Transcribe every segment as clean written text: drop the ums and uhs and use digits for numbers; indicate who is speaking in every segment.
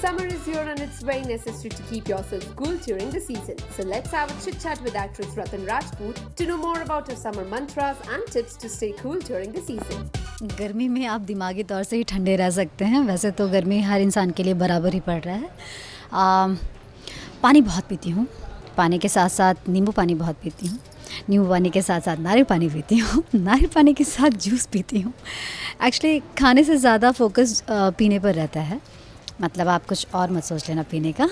Speaker 1: Summer is here and it's very necessary to keep yourself cool during the season. So let's have a chit chat with actress Ratan Rajput to know more about her summer mantras and tips to stay cool during the season.
Speaker 2: गर्मी में आप दिमागी तौर से ही ठंडे रह सकते हैं। वैसे तो गर्मी हर इंसान के लिए बराबर ही पड़ रहा है। पानी बहुत पीती हूँ, पानी के साथ साथ नींबू पानी बहुत पीती हूँ, नींबू पानी के साथ साथ नारियल पानी पीती हूँ, नारियल पानी के साथ जूस पीती हूँ। एक्चुअली खाने से ज़्यादा फोकस पीने पर रहता है। मतलब आप कुछ और मत सोच लेना पीने का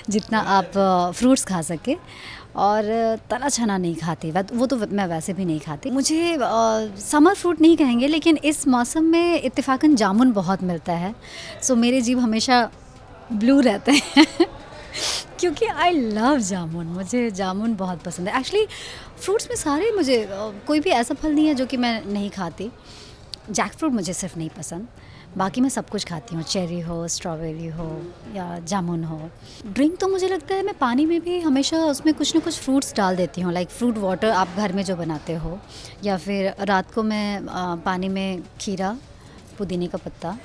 Speaker 2: जितना आप फ्रूट्स खा सके। और तला छना नहीं खाती, वो तो मैं वैसे भी नहीं खाती। मुझे समर फ्रूट नहीं कहेंगे, लेकिन इस मौसम में इत्तेफाकन जामुन बहुत मिलता है। सो मेरे जीभ हमेशा ब्लू रहते हैं क्योंकि आई लव जामुन, मुझे जामुन बहुत पसंद है। एक्चुअली फ्रूट्स में सारे मुझे कोई भी ऐसा फल नहीं है जो कि मैं नहीं खाती। जैक फ्रूट मुझे सिर्फ नहीं पसंद, बाकी मैं सब कुछ खाती हूँ। चेरी हो, स्ट्रॉबेरी हो या जामुन हो। ड्रिंक तो मुझे लगता है मैं पानी में भी हमेशा उसमें कुछ ना कुछ फ्रूट्स डाल देती हूँ। लाइक फ्रूट वाटर आप घर में जो बनाते हो, या फिर रात को मैं पानी में खीरा, पुदीने का पत्ता,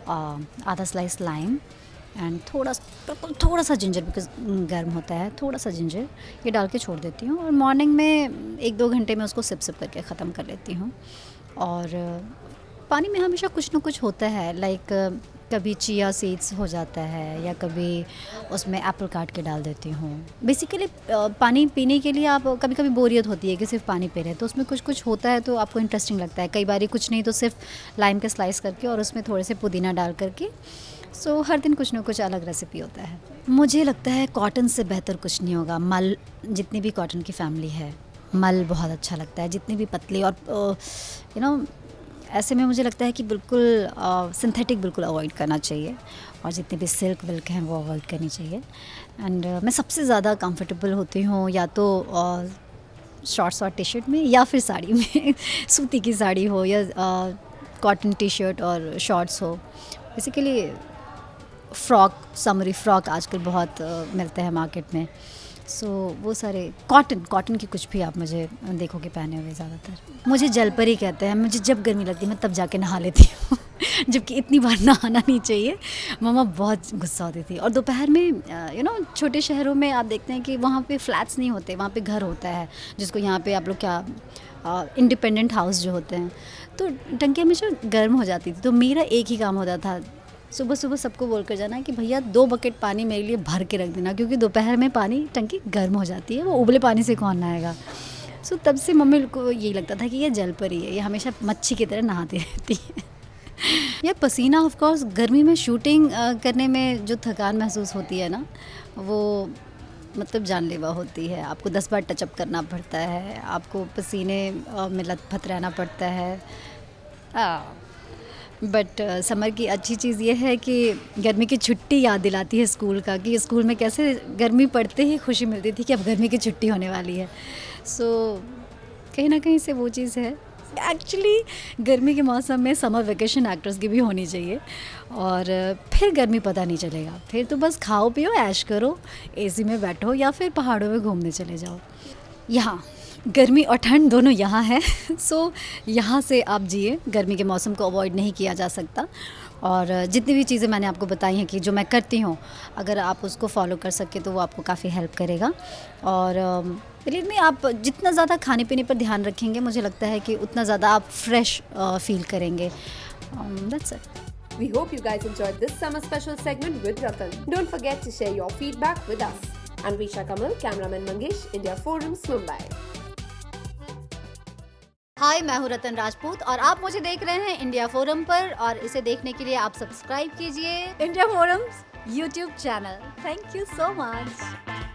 Speaker 2: आधा स्लाइस लाइम एंड थोड़ा सा जिंजर, बिकॉज गर्म होता है, थोड़ा सा जिंजर ये डाल के छोड़ देती हूँ। और मॉर्निंग में 1-2 घंटे में उसको सिप करके ख़त्म कर लेती हूँ। और पानी में हमेशा कुछ ना कुछ होता है। लाइक कभी चिया सीड्स हो जाता है, या कभी उसमें एप्पल काट के डाल देती हूँ। बेसिकली पानी पीने के लिए आप कभी कभी बोरियत होती है कि सिर्फ पानी पी रहे हैं, तो उसमें कुछ कुछ होता है तो आपको इंटरेस्टिंग लगता है। कई बार कुछ नहीं तो सिर्फ लाइम के स्लाइस करके और उसमें थोड़े से पुदीना डाल करके। सो हर दिन कुछ ना कुछ अलग रेसिपी होता है। मुझे लगता है कॉटन से बेहतर कुछ नहीं होगा। मल, जितनी भी कॉटन की फैमिली है, मल बहुत अच्छा लगता है। जितनी भी पतली और ऐसे में मुझे लगता है कि बिल्कुल सिंथेटिक बिल्कुल अवॉइड करना चाहिए, और जितने भी सिल्क विल्क हैं वो अवॉइड करनी चाहिए। एंड मैं सबसे ज़्यादा कंफर्टेबल होती हूँ या तो शॉर्ट्स और टी शर्ट में, या फिर साड़ी में सूती की साड़ी हो या कॉटन टी शर्ट और शॉर्ट्स हो। बेसिकली फ्रॉक, समरी फ्रॉक आजकल बहुत मिलते हैं मार्केट में। सो वो सारे कॉटन की कुछ भी आप मुझे देखोगे पहने हुए ज़्यादातर। मुझे जलपरी कहते हैं। मुझे जब गर्मी लगती है मैं तब जाके नहा लेती हूँ जबकि इतनी बार नहाना नहीं चाहिए। मम्मा बहुत गुस्सा होती थी। और दोपहर में छोटे शहरों में आप देखते हैं कि वहाँ पे फ्लैट्स नहीं होते, वहाँ पे घर होता है, जिसको यहाँ पे आप लोग क्या इंडिपेंडेंट हाउस जो होते हैं, तो टंकी हमेशा गर्म हो जाती थी। तो मेरा एक ही काम होता था, सुबह सुबह सबको बोल कर जाना कि भैया 2 बकेट पानी मेरे लिए भर के रख देना, क्योंकि दोपहर में पानी टंकी गर्म हो जाती है, वो उबले पानी से कौन नहाएगा। सो तब से मम्मी को यही लगता था कि ये जलपरी है, ये हमेशा मच्छी की तरह नहाती रहती है या पसीना। ऑफ कोर्स गर्मी में शूटिंग करने में जो थकान महसूस होती है ना, वो मतलब जानलेवा होती है। आपको 10 बार टचअप करना पड़ता है, आपको पसीने में लथपथ रहना पड़ता है। बट समर की अच्छी चीज़ ये है कि गर्मी की छुट्टी याद दिलाती है स्कूल का, कि स्कूल में कैसे गर्मी पड़ते ही खुशी मिलती थी कि अब गर्मी की छुट्टी होने वाली है। सो कहीं ना कहीं से वो चीज़ है। एक्चुअली गर्मी के मौसम में समर वेकेशन एक्टर्स की भी होनी चाहिए, और फिर गर्मी पता नहीं चलेगा। फिर तो बस खाओ पियो ऐश करो, एसी में बैठो या फिर पहाड़ों में घूमने चले जाओ। यहाँ गर्मी और ठंड दोनों यहाँ है। सो यहाँ से आप जिए। गर्मी के मौसम को अवॉइड नहीं किया जा सकता। और जितनी भी चीज़ें मैंने आपको बताई हैं कि जो मैं करती हूँ, अगर आप उसको फॉलो कर सके तो वो आपको काफ़ी हेल्प करेगा। और बिलीव मी, आप जितना ज़्यादा खाने पीने पर ध्यान रखेंगे, मुझे लगता है कि उतना ज़्यादा आप फ्रेश फील करेंगे। That's it.
Speaker 1: We hope you guys enjoyed this summer special segment with Ratan. Don't forget to share your feedback with us. And Risha Kamal, cameraman Mangesh, India Forums, Mumbai.
Speaker 2: हाय, मैं हूँ रतन राजपूत और आप मुझे देख रहे हैं India forum पर, और इसे देखने के लिए आप सब्सक्राइब कीजिए India forums YouTube channel. Thank you so much.